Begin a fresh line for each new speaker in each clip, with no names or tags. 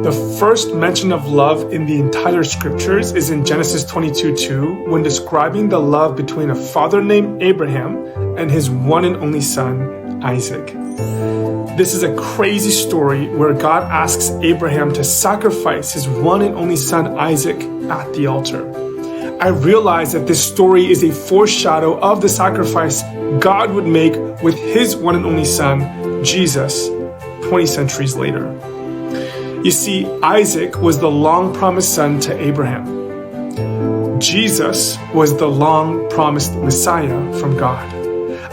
The first mention of love in the entire scriptures is in Genesis 22:2, when describing the love between a father named Abraham and his one and only son, Isaac. This is a crazy story where God asks Abraham to sacrifice his one and only son, Isaac, at the altar. I realize that this story is a foreshadow of the sacrifice God would make with his one and only son, Jesus, 20 centuries later. You see, Isaac was the long-promised son to Abraham. Jesus was the long-promised Messiah from God.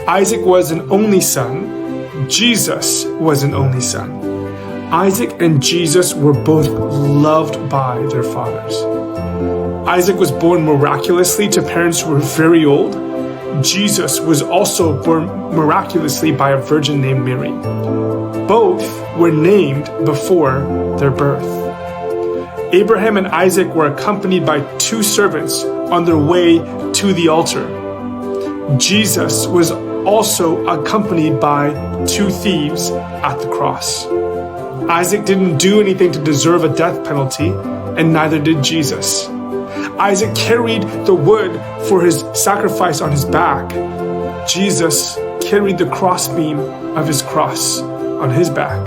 Isaac was an only son. Jesus was an only son. Isaac and Jesus were both loved by their fathers. Isaac was born miraculously to parents who were very old. Jesus was also born miraculously by a virgin named Mary. Both were named before their birth. Abraham and Isaac were accompanied by two servants on their way to the altar. Jesus was also accompanied by two thieves at the cross. Isaac didn't do anything to deserve a death penalty, and neither did Jesus. Isaac carried the wood for his sacrifice on his back. Jesus carried the crossbeam of his cross on his back.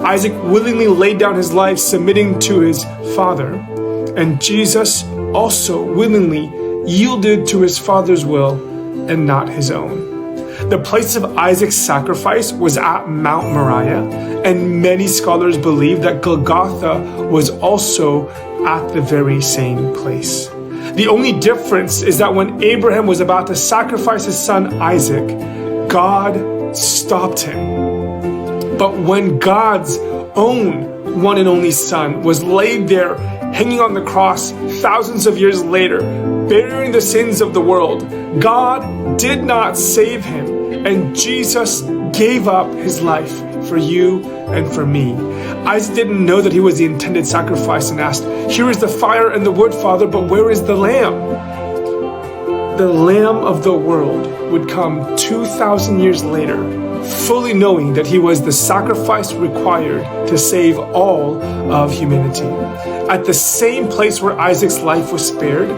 Isaac willingly laid down his life submitting to his father, and Jesus also willingly yielded to his father's will and not his own. The place of Isaac's sacrifice was at Mount Moriah, and many scholars believe that Golgotha was also at the very same place. The only difference is that when Abraham was about to sacrifice his son Isaac, God stopped him. But when God's own one and only son was laid there, hanging on the cross thousands of years later, bearing the sins of the world, God did not save him, and Jesus gave up his life for you and for me. Isaac didn't know that he was the intended sacrifice and asked, "Here is the fire and the wood, Father, but where is the lamb?" The Lamb of the world would come 2,000 years later, fully knowing that he was the sacrifice required to save all of humanity. At the same place where Isaac's life was spared,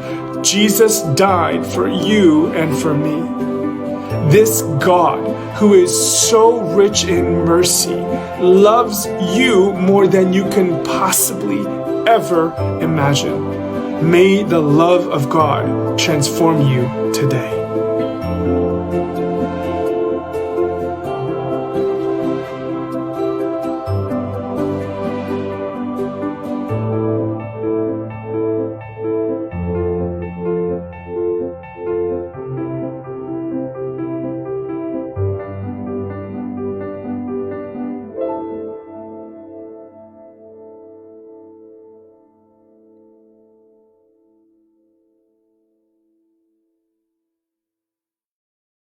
Jesus died for you and for me. This God, who is so rich in mercy, loves you more than you can possibly ever imagine. May the love of God transform you today.